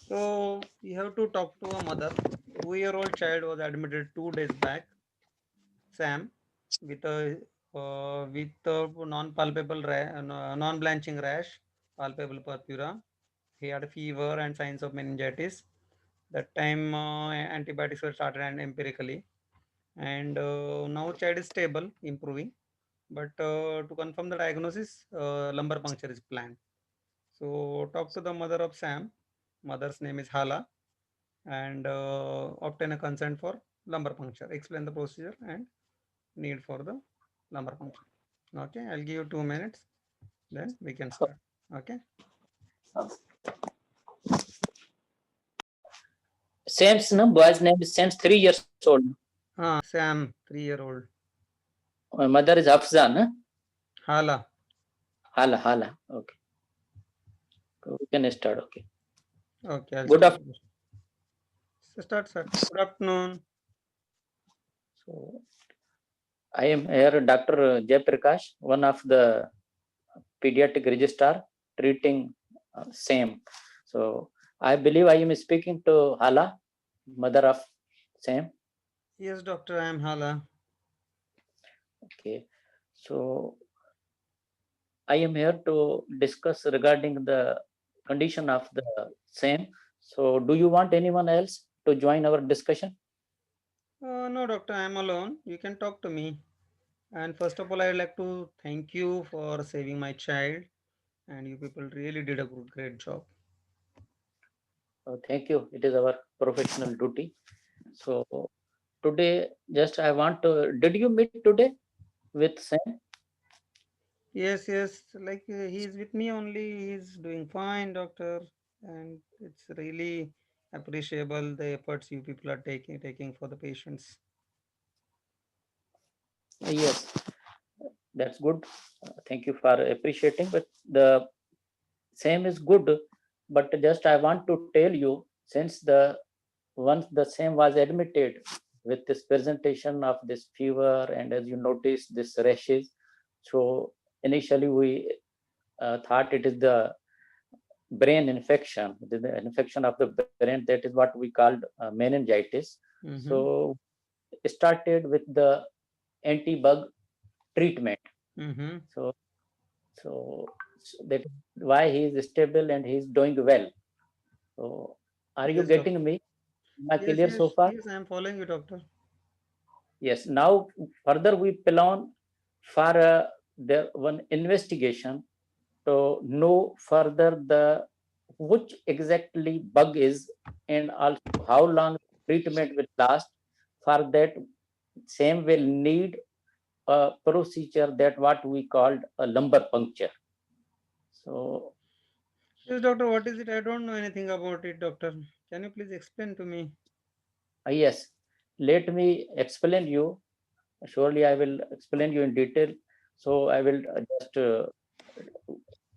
So you have to talk to a mother. 2-year-old child was admitted 2 days back. Sam, with a non-palpable non-blanching rash, palpable purpura. He had a fever and signs of meningitis. That time antibiotics were started and empirically, and now child is stable, improving. But to confirm the diagnosis, lumbar puncture is planned. So talk to the mother of Sam. Mother's name is Hala, and obtain a consent for lumbar puncture. Explain the procedure and need for the lumbar puncture. Okay, I'll give you 2 minutes. Then we can start. Okay. Sam's no boy's name is Sam's 3 years old. Sam, 3-year-old. My mother is Hafsa, no? Hala. Hala. Okay. We can start. Okay. Okay, I'll Good start. afternoon. Start, sir. Good afternoon. So I am here, Dr. Jayaprakash, one of the pediatric registrar treating Sam. So I believe I am speaking to Hala, mother of Sam. Yes, doctor, I am Hala. Okay. So I am here to discuss regarding the condition of the Sam. So do you want anyone else to join our discussion? No, doctor, I am alone. You can talk to me. And first of all, I would like to thank you for saving my child. And you people really did a great job. Thank you. It is our professional duty. So today, just I want to. Did you meet today with Sam? Yes. Like he is with me only. He is doing fine, doctor. And it's really appreciable the efforts you people are taking for the patients. Yes, that's good. Thank you for appreciating. But the Sam is good. But just I want to tell you, since the once the Sam was admitted with this presentation of this fever, and as you notice this rashes, so initially we thought it is the brain infection, the infection of the brain. That is what we called meningitis. Mm-hmm. So started with the anti-bug treatment. Mm-hmm. So, so that is why he is stable and he is doing well. So, are you Yes, doctor. getting me? Am I Yes, clear yes, so far? yes, I am following you, doctor. Yes. Now, further we plan for the one investigation to know further the which exactly bug is, and also how long treatment will last. For that, same will need a procedure that what we called a lumbar puncture. So Yes, doctor, what is it? I don't know anything about it, doctor. Can you please explain to me? yes, let me explain you. Surely I will explain you in detail. So I will just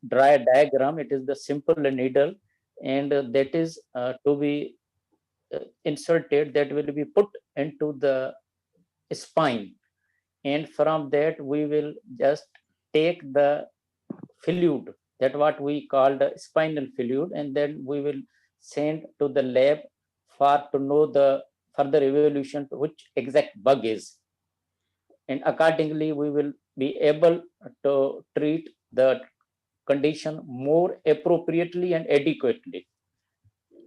draw a diagram. It is the simple needle, and that is to be inserted. That will be put into the spine, and from that we will just take the fluid, that what we call the spinal fluid, and then we will send to the lab for to know the further evolution to which exact bug is, and accordingly we will be able to treat the condition more appropriately and adequately.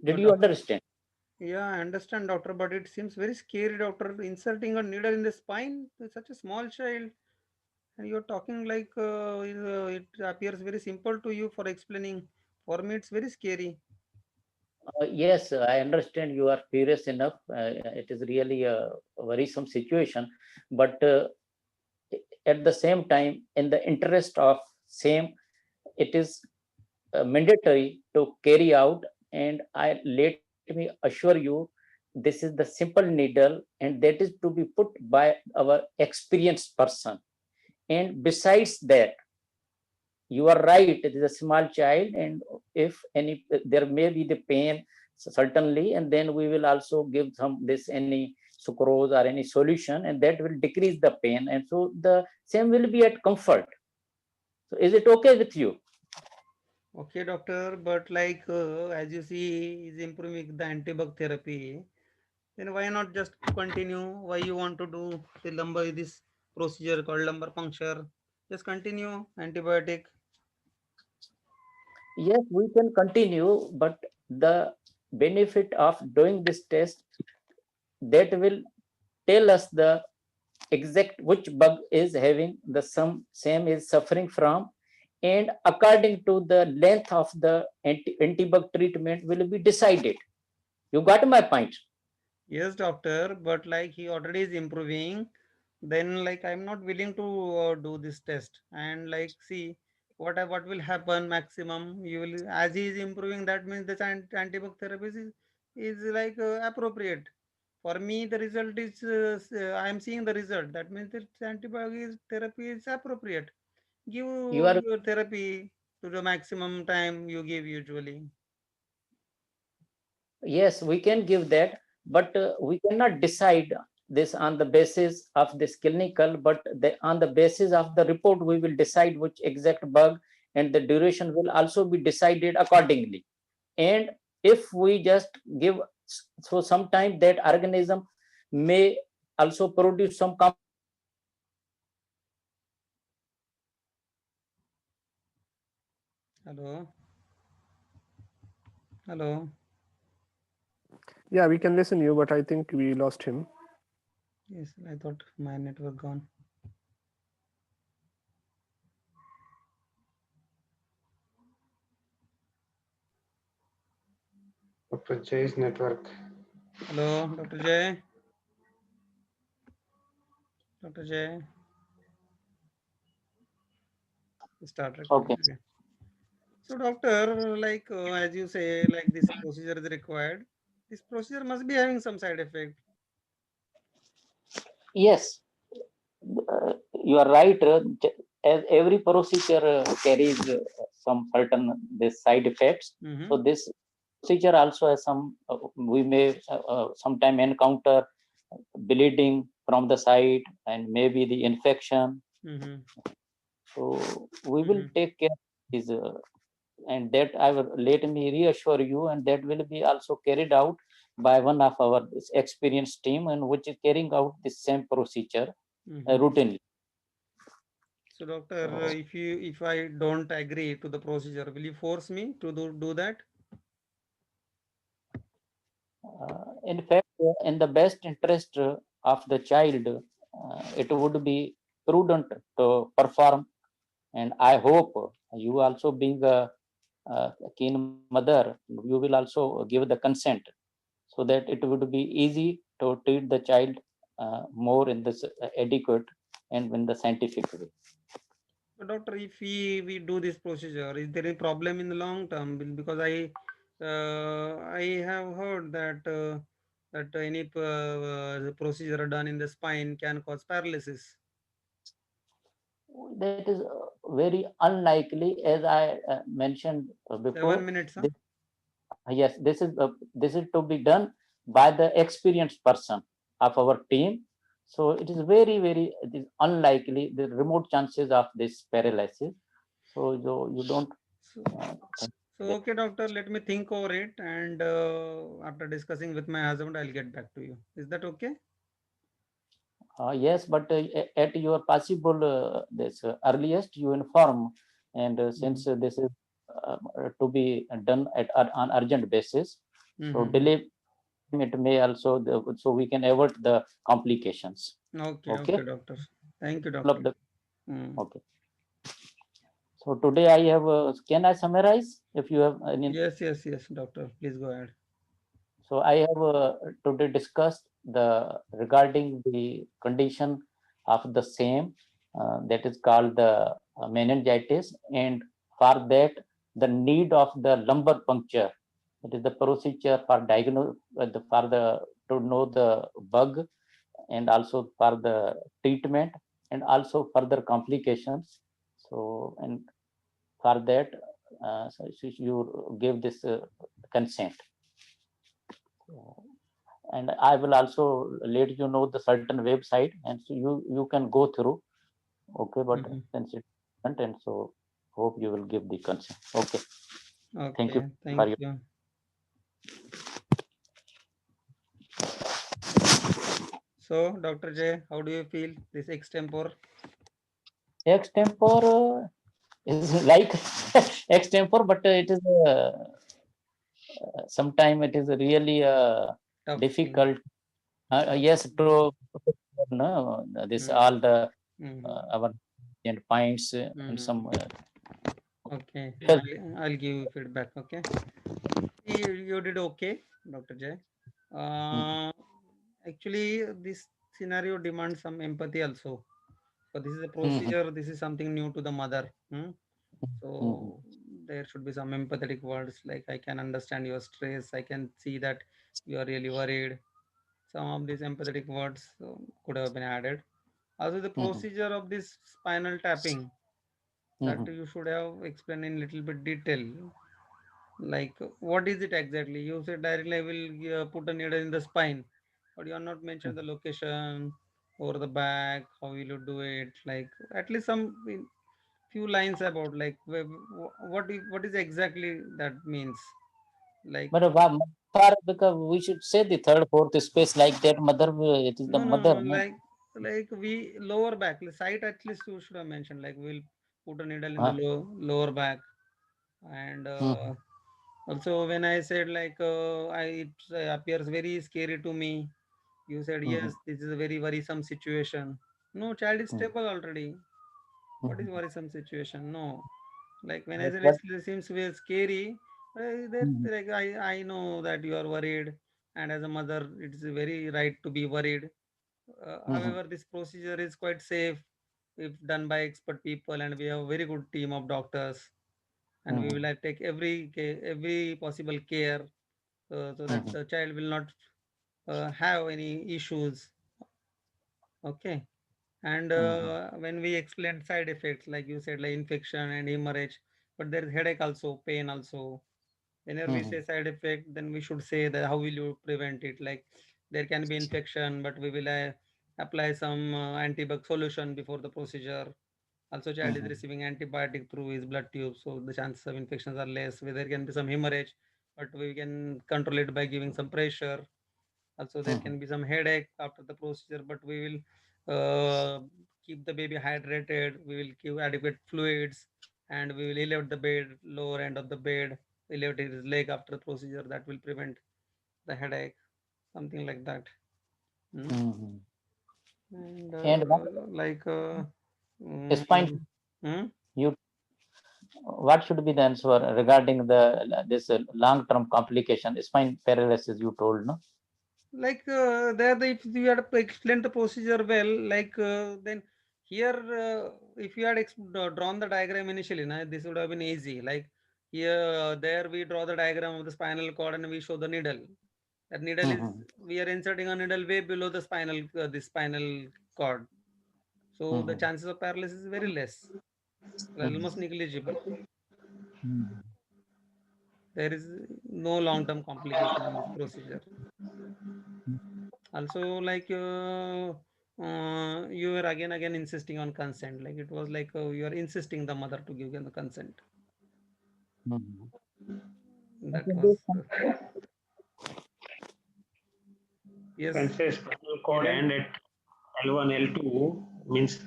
Did you Doctor. understand? Yeah, I understand, doctor, but it seems very scary, doctor. Inserting a needle in the spine to such a small child, and you're talking like it appears very simple to you for explaining. For me, it's very scary. Yes, I understand you are furious enough. It is really a worrisome situation, but at the same time, in the interest of same, it is mandatory to carry out. And I let me assure you, this is the simple needle, and that is to be put by our experienced person. And besides that, you are right, it is a small child, and if any there may be the pain, certainly, and then we will also give some this any sucrose or any solution, and that will decrease the pain, and so the same will be at comfort. So is it okay with you? Okay, doctor, but like as you see, is improving the antibiotic therapy. Then why not just continue? Why you want to do the lumbar this procedure called lumbar puncture? Just continue antibiotic. Yes, we can continue, but the benefit of doing this test, that will tell us the exact which bug is having the same is suffering from, and according to the length of the antibug treatment will be decided. You got my point? Yes, doctor, but like he already is improving, then like I'm not willing to do this test. And like see what will happen maximum. You will as he is improving. That means the antibiotic therapy is like appropriate. For me, the result is I am seeing the result. That means that antibiotic therapy is appropriate. Give You are your therapy to the maximum time you give usually. Yes, we can give that, but we cannot decide this on the basis of this clinical, but on the basis of the report, we will decide which exact bug, and the duration will also be decided accordingly. And if we just give, so sometime that organism may also produce some Hello, hello. Yeah, we can listen you, but I think we lost him. Yes, I thought my network gone. Dr. Jay's network. Hello, Dr. J. Dr. J. Start recording okay. again. So, doctor, like as you say, like this procedure is required. This procedure must be having some side effect. Yes, you are right. As every procedure carries some certain this side effects. Mm-hmm. So this procedure also has some. We may sometime encounter bleeding from the side and maybe the infection. Mm-hmm. So we will Mm-hmm. take care of this, and that I will let me reassure you, and that will be also carried out by one of our experienced team, and which is carrying out the same procedure Mm-hmm. routinely. So, doctor, So, if I don't agree to the procedure, will you force me to do that? in fact, in the best interest of the child, it would be prudent to perform, and I hope you also being a keen mother, you will also give the consent so that it would be easy to treat the child more in this adequate and in the scientific way. So, doctor, if we do this procedure, is there any problem in the long term? Because I have heard that that any procedure done in the spine can cause paralysis. That is very unlikely, as I mentioned before. 7 minutes, huh? This, yes, this is to be done by the experienced person of our team. So it is it is unlikely the remote chances of this paralysis. So you don't So, uh, think so that. okay, doctor, let me think over it, and after discussing with my husband, I'll get back to you. Is that okay? Yes, but at your possible this earliest you inform, and Mm-hmm. since this is to be done at on urgent basis, so Mm-hmm. delay it may also so we can avoid the complications. Okay, Okay, okay, doctor. Thank you, all doctor. of the Mm. okay. So today I have. Can I summarize if you have any? Yes, yes, yes, doctor. Please go ahead. So I have today discussed the regarding the condition of the same that is called the meningitis, and for that the need of the lumbar puncture. It is the procedure for diagnose for the to know the bug, and also for the treatment, and also further complications. So and for that, so you give this consent. So, and I will also let you know the certain website, and so you can go through. Okay, but Mm-hmm. since it's and so hope you will give the consent. Okay. Thank you Okay, for thank your. you. So, Dr. J, how do you feel this extempore? Extempore is like extempore, but it is sometimes it is really Tough thing. difficult. Yes, to no, this Mm, all the mm, our and points and some mm. Okay, help. I'll give you feedback. Okay, you did okay, Dr. J. Mhm, Uh, Actually, this scenario demands some empathy also. So this is a mhm, procedure. This is something new to the mother. mhm, So there should be some empathetic words like I can understand your stress. I can see that you are really worried. Some of these empathetic words could have been added. Also, the mhm, procedure of this spinal tapping that mhm, you should have explained in little bit detail. Like, what is it exactly? You said directly I will put a needle in the spine, but you are not mentioned the location or the back. How will you do it? Like, at least some few lines about like what is exactly that means. Like, but far because we should say the third, fourth space like that. Mother, it is the no, no, no, mother, no? like we lower back the site at least you should have mentioned. Like, we'll put a needle in the Huh? lower back, and Mhm, also when I said like it appears very scary to me, you said mhm, yes, this is a very worrisome situation. No, child is mhm, stable already. What is mhm. worrisome situation? No, like when I But said what? it seems very scary, that Mhm, like I know that you are worried, and as a mother, it's very right to be worried. mhm, However, this procedure is quite safe if done by expert people, and we have a very good team of doctors, and we mhm, will take every possible care so that mhm, the child will not have any issues. Okay. And mhm, when we explain side effects, like you said, like infection and hemorrhage, but there is headache also, pain also. Whenever we mhm, say side effect, then we should say that how will you prevent it? Like, there can be infection, but we will apply some antibiotic solution before the procedure. Also, child is mhm, receiving antibiotic through his blood tube, so the chances of infections are less. Where there can be some hemorrhage, but we can control it by giving some pressure. Also, there mhm, can be some headache after the procedure, but we will keep the baby hydrated. We will give adequate fluids, and we will elevate the bed, lower end of the bed, elevate his leg after the procedure. That will prevent the headache, something like that. Hmm. mhm. And And what like, spine hmm? you what should be the answer regarding the this long term complication spine paralysis you told, no? Like there, if you had explained the procedure well, like then here, if you had drawn the diagram initially, this would have been easy. Like here, there we draw the diagram of the spinal cord and we show the needle. That needle is, Mhm, we are inserting a needle way below the spinal cord. So the mhm, chances of paralysis is very less, almost mhm, negligible. mhm, There is no long-term complication in this procedure. Also, like you were again insisting on consent. Like, it was like you are insisting the mother to give them the consent. mhm. What That is was this? yes, When say spinal cord hidden. and at L1, L2 means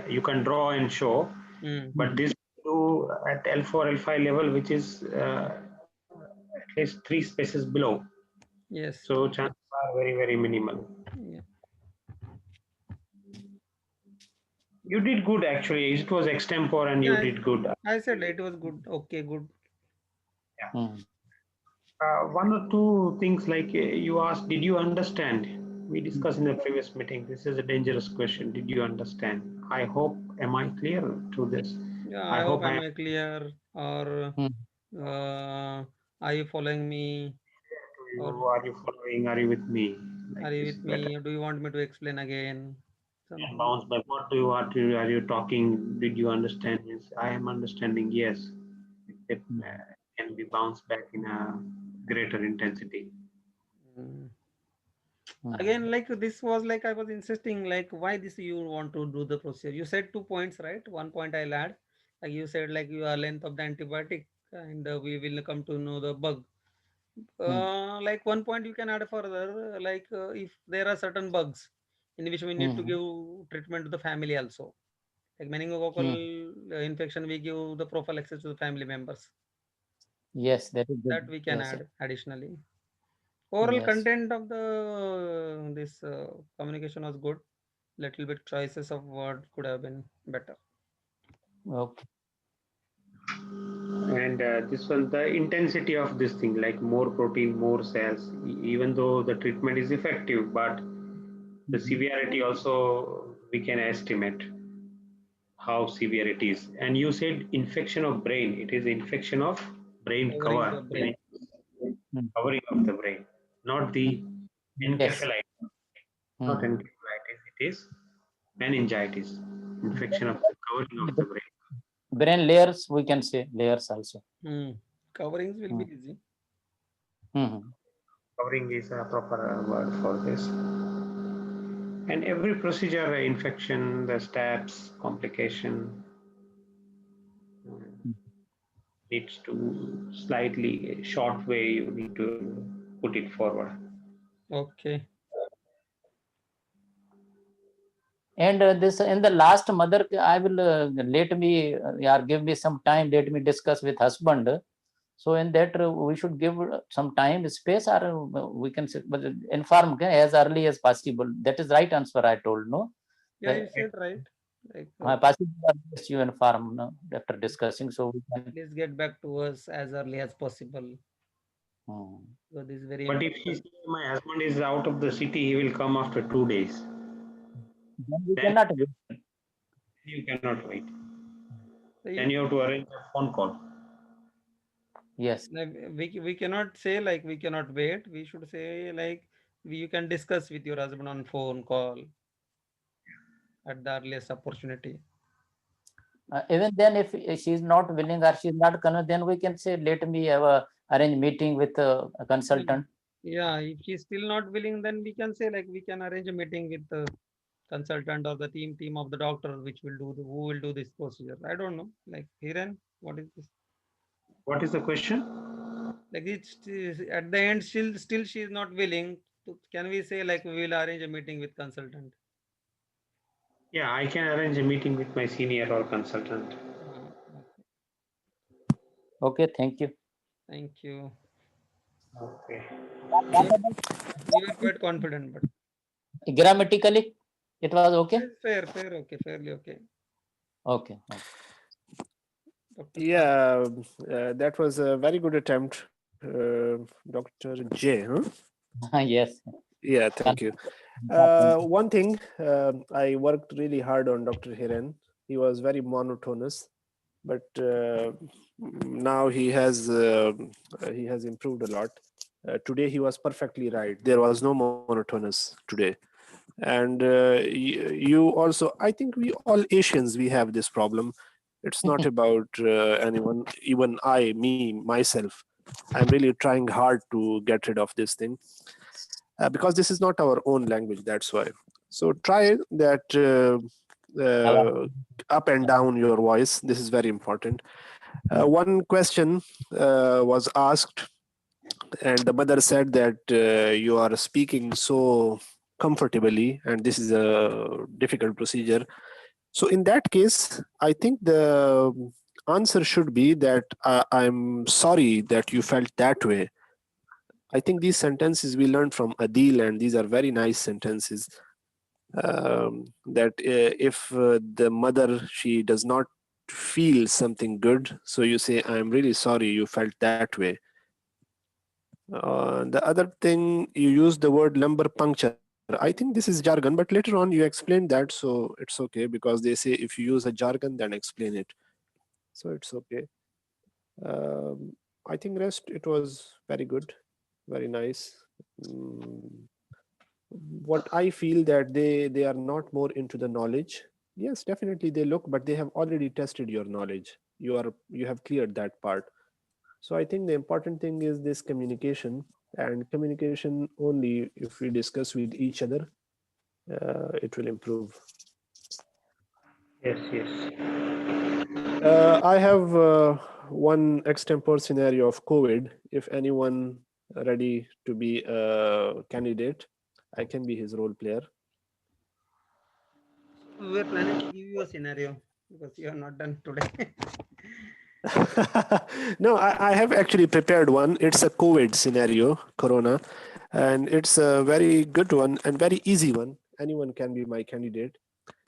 you can draw and show, Mm, but Mhm, this do at L4, L5 level, which is at least three spaces below. yes. So chances are very, very minimal. Yeah. You did good actually. It was extempore and you Yeah. did good. I said it was good. Okay, good. Yeah. mhm, One or two things like you asked, did you understand? We discussed in the previous meeting. This is a dangerous question. Did you understand? I hope, am I clear to this? Yeah. I I hope hope I am am I clear, or mhm, are you following me, to you. or Are you following? Are you with me? Like are you this is with better. me? Or do you want me to explain again? And Something. bounce back. What do you are to? Are you talking? Did you understand? Means I am understanding. Yes, it mhm, can be bounced back in a greater intensity. Mm. mhm, Again, like this was like I was insisting, like why this you want to do the procedure. You said 2 points, right? One point I'll add. Like you said, like your length of the antibiotic and we will come to know the bug. Hmm. Like one point you can add further, like if there are certain bugs in which we need to Hmm. give treatment to the family also. Like Hmm. meningococcal infection, we give the prophylaxis to the family members. Yes, that is good. That we can Yes. add additionally. Overall Yes. content of the this communication was good. Little bit choices of word could have been better. Okay. And this one, the intensity of this thing, like more protein, more cells, even though the treatment is effective, but the Mhm. severity also we can estimate how severe it is. And you said infection of brain, it is infection of brain Covering the cover, brain. Hmm. covering of the brain, not Hmm. the Yes. encephalitis, not Hmm. encephalitis, it is meningitis, infection of the covering of the brain. Brain layers, we can say layers also. Hmm. Coverings will Hmm. be easy. Hmm. Covering is a proper word for this. And every procedure, infection, the steps, complication, needs to slightly short way you need to put it forward. Okay. And this in the last mother, I will let me give me some time. Let me discuss with husband. So in that we should give some time, space, or we can say, but inform as early as possible. That is right answer I told. No, Yeah, you said right. Like possible earliest you inform, no, after discussing. So we can. please get back to us as early as possible. Hmm. So this is very But if he important. says my husband is out of the city, he will come after 2 days. Then we Then cannot wait. you cannot wait. So Then you have to arrange a phone call. Yes. we cannot say like we cannot wait. We should say like you can discuss with your husband on phone call at the earliest opportunity. Even then, if she is not willing or she is not convinced, then we can say, let me have a arrange meeting with a consultant. Yeah, if she's still not willing, then we can say like we can arrange a meeting with the consultant or the team of the doctor, which will do who will do this procedure. I don't know. Like Hiren, what is this? What is the question? Like at the end, still she is not willing. Can we say like we will arrange a meeting with consultant? Yeah, I can arrange a meeting with my senior or consultant. Okay. Okay, thank you. Thank you. Okay. You are, you are quite confident, but Grammatically, it was okay. fair, okay, fairly okay. Okay. Okay. Dr. Sahib. Yeah, that was a very good attempt, Dr. J. Huh? Yes. Yeah, thank you. One thing, I worked really hard on Dr. Hiren. He was very monotonous, but now he has improved a lot. Today he was perfectly right. There was no monotonous today. And you also, I think we all Asians, we have this problem. It's not about anyone, even me myself. I'm really trying hard to get rid of this thing, because this is not our own language, that's why. So try that, up and down your voice. This is very important. One question was asked, and the mother said that you are speaking so comfortably and this is a difficult procedure. So in that case, I think the answer should be that I'm sorry that you felt that way. I think these sentences we learned from Adil, and these are very nice sentences. That if the mother, she does not feel something good, so you say, I'm really sorry you felt that way. The other thing, you use the word lumbar puncture. I think this is jargon, but later on you explained that, so it's okay, because they say if you use a jargon, then explain it. So it's okay. I think rest, it was very good, very nice. Mm, what I feel that they are not more into the knowledge. Yes, definitely they look, but they have already tested your knowledge. You have cleared that part. So I think the important thing is this communication, and communication only if we discuss with each other, it will improve. Yes, yes. I have one extempore scenario of COVID. If anyone ready to be a candidate, I can be his role player. We're planning to give you a scenario because you are not done today. No, I have actually prepared one. It's a COVID scenario, Corona, and it's a very good one and very easy one. Anyone can be my candidate.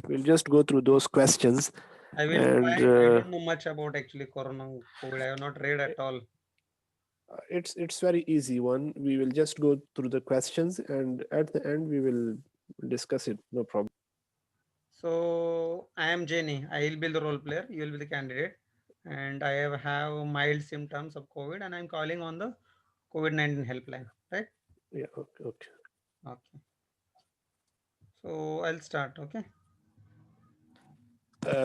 We'll just go through those questions. I will And try. I don't know much about actually Corona COVID. I have not read at all. it's very easy one. We will just go through the questions, and at the end we will discuss it. No problem. So I am Jenny. I will be the role player. You will be the candidate, and I have mild symptoms of COVID, and I'm calling on the COVID-19 helpline. Right? Yeah. Okay. Okay. Okay. So I'll start. Okay.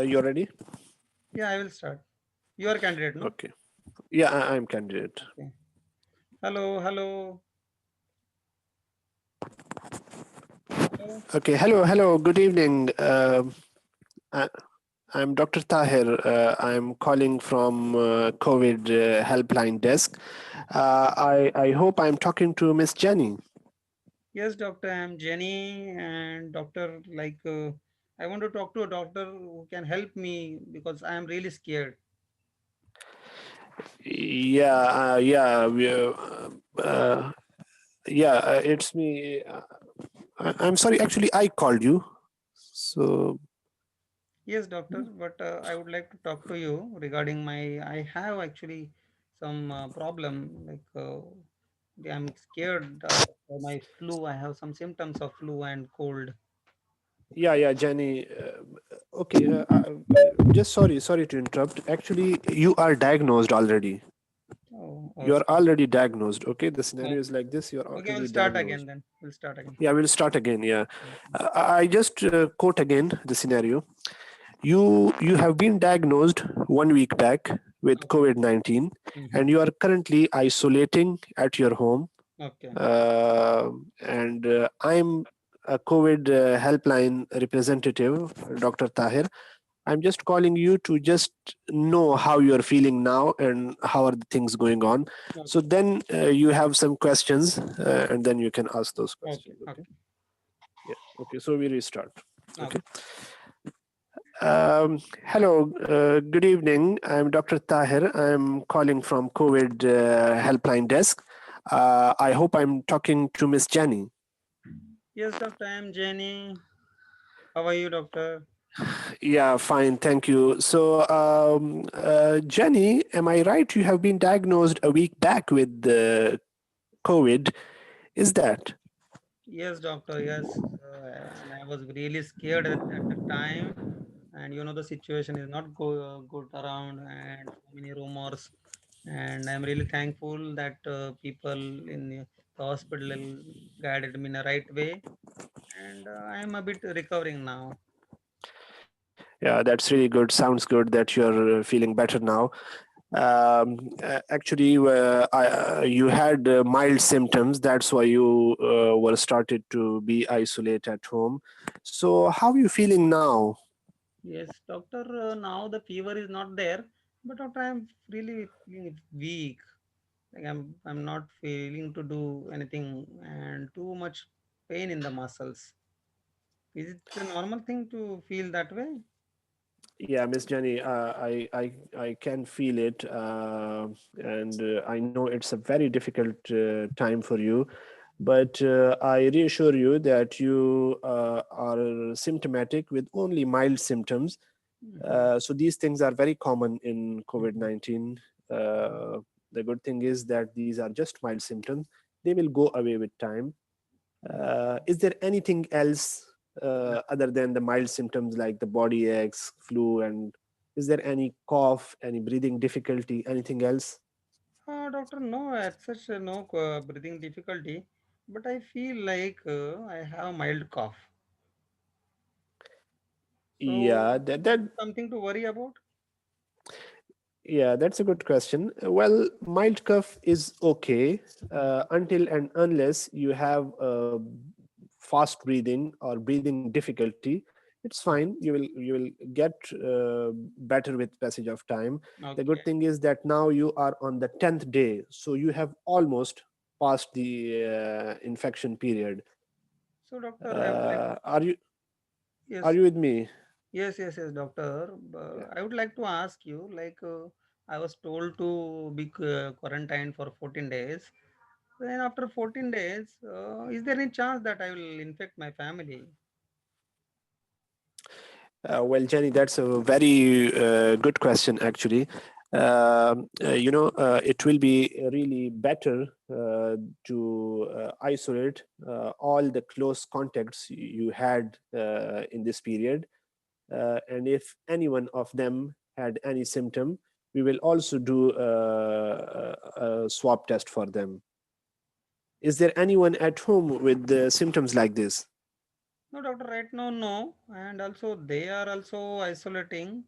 You're ready? Yeah, I will start. You are candidate, no? Okay. Yeah, I'm candidate. Okay. Hello. Hello. Hello. Okay. Hello. Hello. Good evening. I, I'm Dr. Tahir. I'm calling from COVID helpline desk. I hope I'm talking to Miss Jenny. Yes, doctor. I'm Jenny, and doctor, I want to talk to a doctor who can help me because I am really scared. Yeah. Yeah. Yeah. It's me. I'm sorry. Actually, I called you. So Yes, doctor, but I would like to talk to you regarding I have actually some problem. I'm scared for my flu. I have some symptoms of flu and cold. yeah, Jenny. Okay. Just sorry to interrupt. Actually, you are diagnosed already. Oh, You are already diagnosed. Okay. The oh, scenario is like this. You are okay, we'll already start diagnosed. again then. We'll start again. Yeah, we'll start again. Yeah. Mhm. I just quote again the scenario. You have been diagnosed 1 week back with Okay. COVID-19, Mhm. and you are currently isolating at your home. Okay. And I'm a COVID helpline representative, Dr. Tahir. I'm just calling you to just know how you're feeling now and how are the things going on. So Okay. then you have some questions, and then you can ask those Okay. questions. Okay. Okay. Yeah. Okay. So we restart. Okay. Okay. Hello. Good evening. I'm Dr. Tahir. I'm calling from COVID helpline desk. I hope I'm talking to Miss Jenny. Yes, doctor. I'm Jenny. How are you, doctor? Yeah, fine. Thank you. So, Jenny, am I right? You have been diagnosed a week back with COVID. Is that? Yes, doctor. Yes, and I was really scared at the time. And the situation is not good around, and so many rumors. And I'm really thankful that people in the hospital guided me in the right way. And I'm a bit recovering now. Yeah, that's really good. Sounds good that you're feeling better now. Actually, you had mild symptoms. That's why you were started to be isolated at home. So, how are you feeling now? Yes, doctor. Now the fever is not there, but doctor, I'm really feeling weak. Like I'm not feeling to do anything, and too much pain in the muscles. Is it a normal thing to feel that way? Yeah, Miss Jenny, I can feel it, and I know it's a very difficult time for you. But I reassure you that you are symptomatic with only mild symptoms. Mhm. So these things are very common in Mhm. COVID-19. The good thing is that these are just mild symptoms. They will go away with time. Is there anything else other than the mild symptoms like the body aches, flu, and is there any cough, any breathing difficulty, anything else? Doctor, no, at such no breathing difficulty, but I feel like I have mild cough. So, Yeah, that is it something to worry about? yeah, that's a good question. Well, mild cough is okay until and unless you have fast breathing or breathing difficulty. It's fine. You will get better with passage of time. The good Okay. thing is that now you are on the 10th day, so you have almost passed the infection period. So, doctor, I would like, Are you yes, with me? yes, doctor. Yeah. I would like to ask you, like, I was told to be quarantined for 14 days. Then after 14 days, is there any chance that I will infect my family? Well, Jenny, that's a very good question, actually. It will be really better to isolate all the close contacts you had in this period. And if any one of them had any symptom, we will also do a swab test for them. Is there anyone at home with the symptoms like this? No, doctor, right now, no. And also, they are also isolating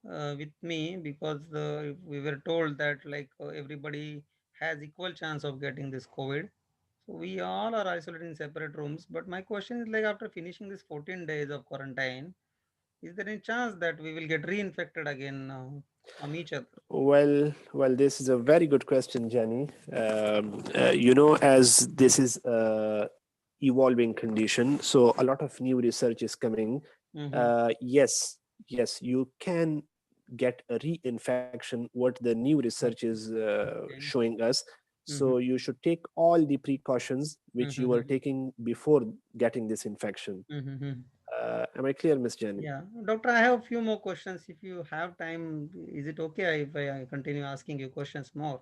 with me because we were told that like everybody has equal chance of getting this COVID. So we all are isolated in separate rooms. But my question is like after finishing this 14 days of quarantine, is there any chance that we will get reinfected again from each other? Well, this is a very good question, Jenny. As this is a evolving condition, so a lot of new research is coming. Mm-hmm. Yes, you can get a reinfection. What the new research is Okay. showing us. Mm-hmm. So you should take all the precautions which you were Mm-hmm. taking before getting this infection. Mm-hmm. Am I clear, Miss Jenny? Yeah, doctor, I have a few more questions. If you have time, is it okay if I continue asking you questions more?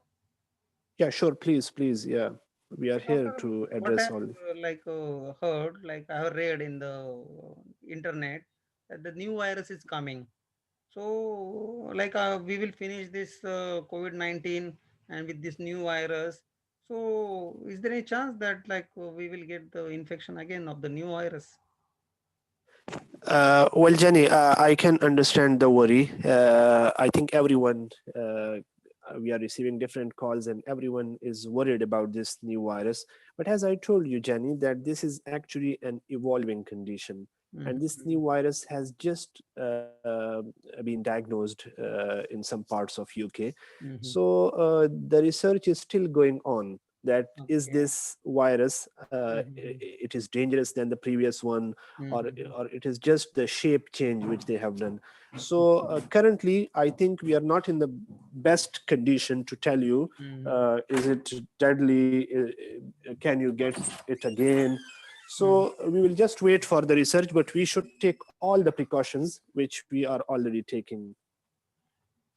Yeah, sure. Please. Yeah, we are So, here doctor, to what address I've all. heard, like I have read in the internet that the new virus is coming. So, like we will finish this COVID-19 and with this new virus. So, is there any chance that like we will get the infection again of the new virus? Well, Jenny, I can understand the worry. I think everyone, we are receiving different calls and everyone is worried about this new virus. But as I told you, Jenny, that this is actually an evolving condition. And this Mm-hmm. new virus has just been diagnosed in some parts of UK. Mm-hmm. So the research is still going on. That is Okay. this virus, Mm-hmm. it is dangerous than the previous one, Mm-hmm. or it is just the shape change which they have done. So currently I think we are not in the best condition to tell you Mm-hmm. is it deadly, can you get it again. Mm-hmm. So we will just wait for the research, but we should take all the precautions which we are already taking.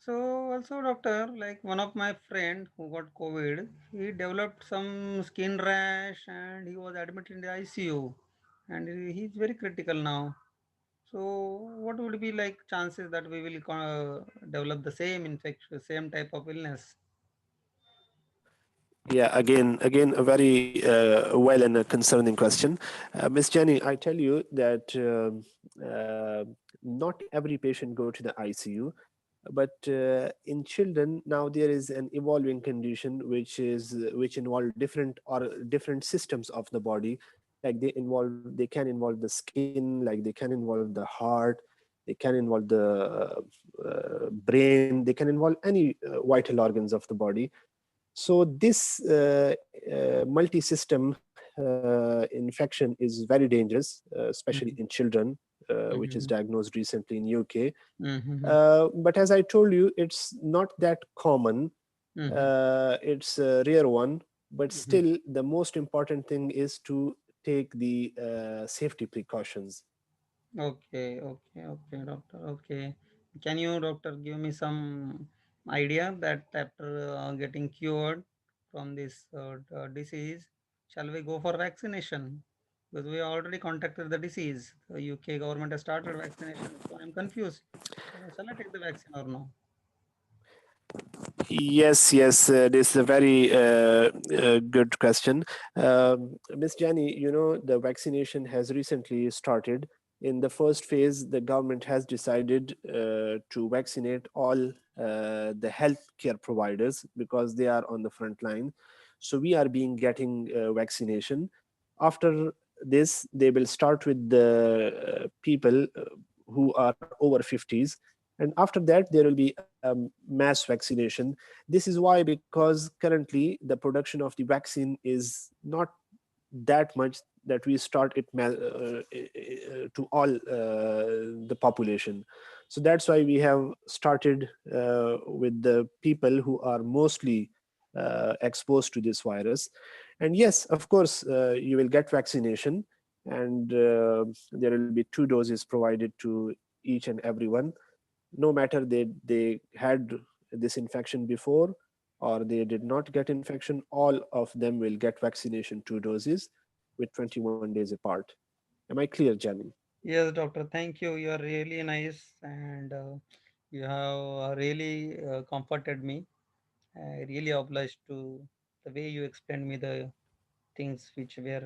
So also doctor, like one of my friend who got COVID, he developed some skin rash and he was admitted in the ICU and he's very critical now. So what would be like chances that we will develop the same infection, same type of illness? Yeah, again, a very well and a concerning question. Miss Jenny, I tell you that not every patient go to the ICU, but in children now there is an evolving condition which involve different systems of the body. Like they can involve the skin, like they can involve the heart, they can involve the brain, they can involve any vital organs of the body. So this multi-system infection is very dangerous, especially Mm-hmm. in children, which is Mm-hmm. diagnosed recently in UK. Mm-hmm. But as I told you, it's not that common. Mm-hmm. It's a rare one, but Mm-hmm. still the most important thing is to take the safety precautions. Okay, doctor. Okay. Can you, doctor, give me some idea that after getting cured from this disease, shall we go for vaccination? Because we already contacted the disease. The UK government has started vaccination, so I'm confused. Shall I take the vaccine or no? Yes, this is a very good question. Miss Jenny, the vaccination has recently started. In the first phase, the government has decided to vaccinate all the healthcare providers because they are on the front line. So we are being getting vaccination. After this, they will start with the people who are over 50s, and after that there will be mass vaccination. This is why, because currently the production of the vaccine is not that much that we start it to all the population. So that's why we have started with the people who are mostly exposed to this virus. And yes, of course, you will get vaccination, and there will be 2 doses provided to each and everyone, no matter they had this infection before or they did not get infection. All of them will get vaccination 2 doses with 21 days apart. Am I clear, Jenny? Yes, doctor. Thank you. You are really nice, and you have really comforted me. I really obliged to the way you explained me the things which were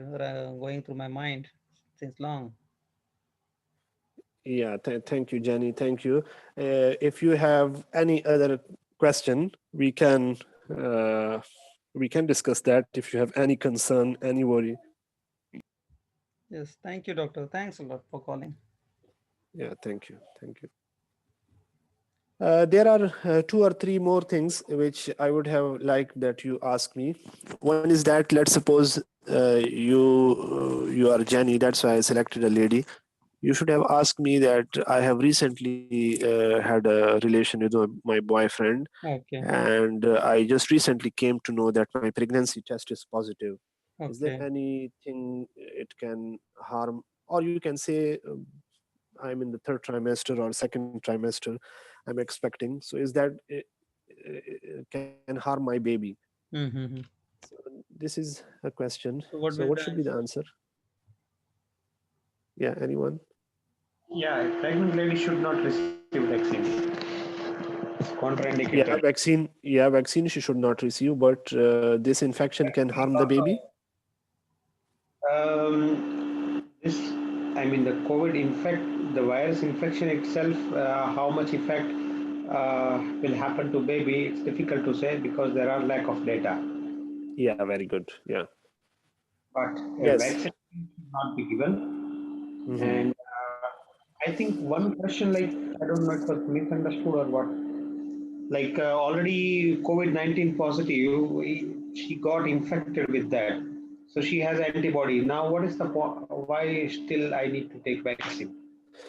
going through my mind since long. Yeah, thank you, Jenny. Thank you. If you have any other question, uh, we can discuss that. If you have any concern, any worry. Yes, thank you, doctor. Thanks a lot for calling. Yeah, thank you. Thank you. There are 2 or 3 more things which I would have liked that you ask me. One is that, let's suppose you are Jenny. That's why I selected a lady. You should have asked me that I have recently had a relation with my boyfriend, Okay, and I just recently came to know that my pregnancy test is positive. Is there okay. anything it can harm, or you can say I'm in the 3rd trimester or 2nd trimester, I'm expecting. So is that can harm my baby? Mm-hmm. So this is a question. So what So will what be the should be the answer? answer? Yeah, anyone? Yeah, a pregnant lady should not receive vaccine. It's contraindicated. Yeah, vaccine. Yeah, vaccine she should not receive, but this infection can harm the baby. This, I mean, the COVID the virus infection itself, how much effect will happen to baby, it's difficult to say because there are lack of data. Yeah, very good. Yeah. But a Yes. vaccine should not be given. Hmm. And I think one question, like, I don't know if it was misunderstood or what, like already COVID-19 positive, she got infected with that. So she has antibody. Now, what is the why still I need to take vaccine?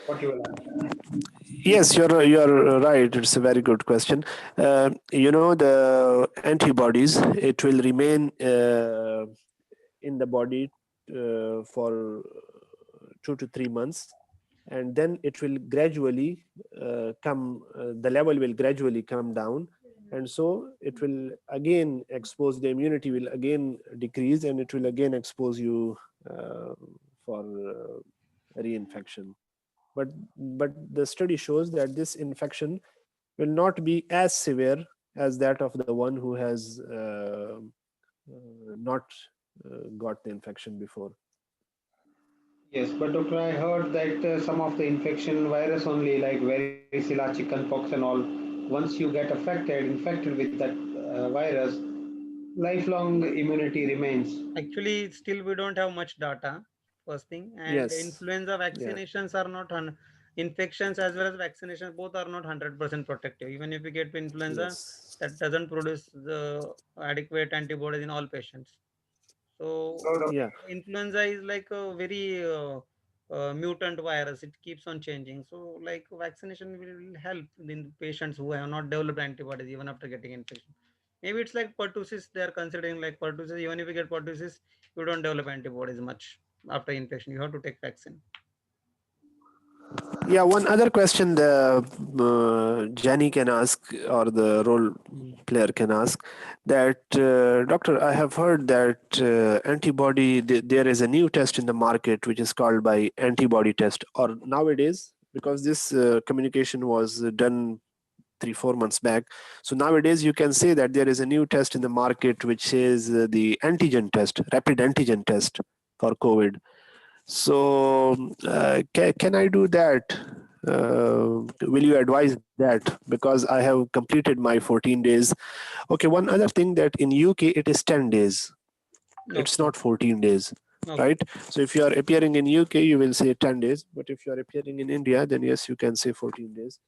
What you will answer? Yes, you're right. It's a very good question. The antibodies, it will remain in the body for 2 to 3 months, and then it will gradually the level will gradually come down, and so it will again expose, the immunity will again decrease, and it will again expose you for reinfection. But the study shows that this infection will not be as severe as that of the one who has not got the infection before. Yes, but doctor, I heard that some of the infection virus only, like varicella, chickenpox, and all. Once you get infected with that virus, lifelong immunity remains. Actually, still we don't have much data. First thing, and Yes. influenza Yeah. vaccinations are not infections as well as vaccinations both are not 100% protective. Even if you get influenza, Yes. that doesn't produce the adequate antibodies in all patients. So So, Yeah. influenza is like a very mutant virus. It keeps on changing. So like vaccination will help in patients who have not developed antibodies even after getting infection. Maybe it's like pertussis. They are considering like pertussis. Even if you get pertussis, you don't develop antibodies much after infection. You have to take vaccine. Yeah, one other question the Jenny can ask, or the role player can ask, that doctor, I have heard that there is a new test in the market which is called by antibody test, or nowadays, because this communication was done 3-4 months back. So nowadays you can say that there is a new test in the market which is the antigen test, rapid antigen test for COVID. So can I do that? Will you advise that? Because I have completed my 14 days. Okay, one other thing, that in UK it is 10 days. It's Okay. not 14 days. Okay. right? So if you are appearing in UK, you will say 10 days. But if you are appearing in India, then yes, you can say 14 days.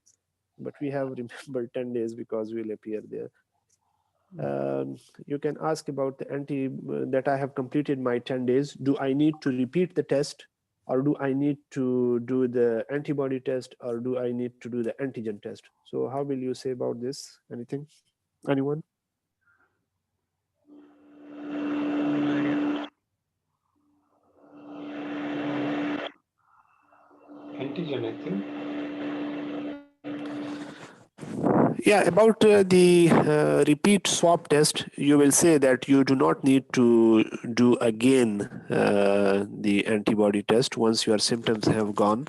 But we have remembered 10 days because we'll appear there. You can ask about the that I have completed my 10 days. Do I need to repeat the test, or do I need to do the antibody test, or do I need to do the antigen test? So how will you say about this? Anything? Anyone? No idea. Antigen, I think. Yeah, about the repeat swab test, you will say that you do not need to do again the antibody test once your symptoms have gone,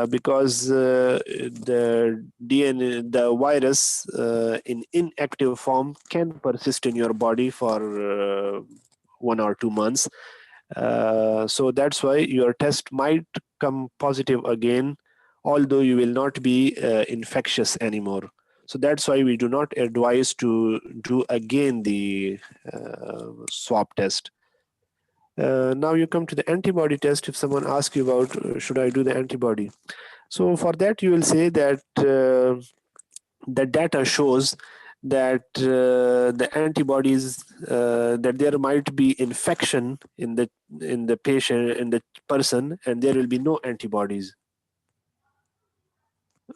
because the DNA, the virus in inactive form can persist in your body for 1 or 2 months. So that's why your test might come positive again, although you will not be infectious anymore. So that's why we do not advise to do again the swab test. Now you come to the antibody test. If someone asks you about should I do the antibody, so for that you will say that the data shows that the antibodies, that there might be infection in the patient, in the person, and there will be no antibodies,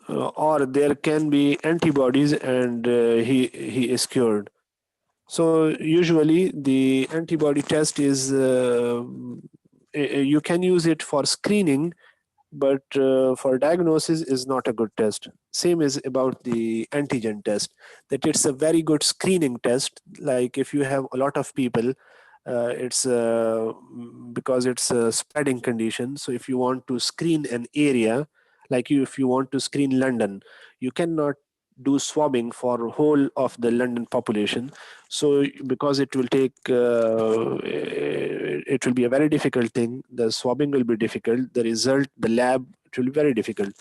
or there can be antibodies and he is cured. So usually the antibody test is you can use it for screening, but for diagnosis is not a good test. Same is about the antigen test, that it's a very good screening test. Like if you have a lot of people, it's because it's a spreading condition. So if you want to screen an area, like if you want to screen London, you cannot do swabbing for whole of the London population. So because it will take it will be a very difficult thing. The swabbing will be difficult. The result, the lab, it will be very difficult.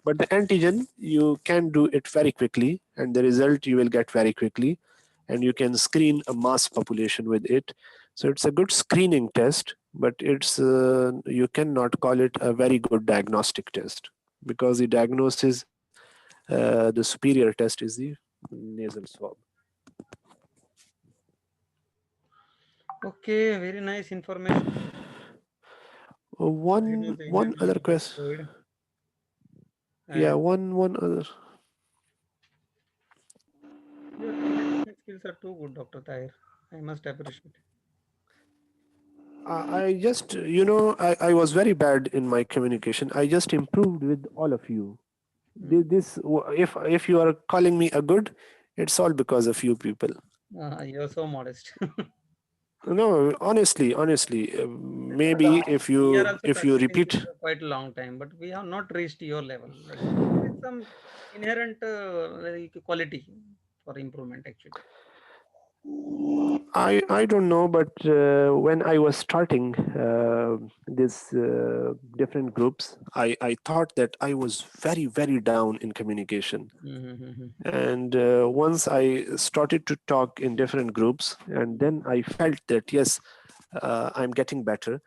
But the antigen, you can do it very quickly, and the result you will get very quickly, and you can screen a mass population with it. So it's a good screening test, but it's you cannot call it a very good diagnostic test, because the diagnosis, the superior test is the nasal swab. Okay, very nice information. I know One the ins one and other outs of question. COVID. Yeah, And one other. your communication skills are too good, Dr. Tahir. I must appreciate. I just, I was very bad in my communication. I just improved with all of you. Mm. If you are calling me a good, it's all because of you people. You're so modest. No, honestly, maybe We are also if you practicing repeat. for quite a long time, but we have not reached your level. Like there is some inherent like quality for improvement actually. I don't know, but when I was starting this different groups, I thought that I was very down in communication. Mm-hmm. And once I started to talk in different groups, and then I felt that yes, I'm getting better.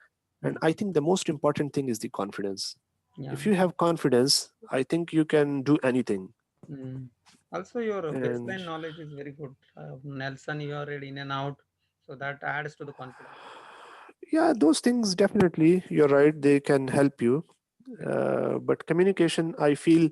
And I think the most important thing is the confidence. Yeah. If you have confidence, I think you can do anything. Mm. Also, your And baseline knowledge is very good. Nelson, you are read in and out, so that adds to the confidence. yeah, those things definitely, you're right, they can help you. But communication, I feel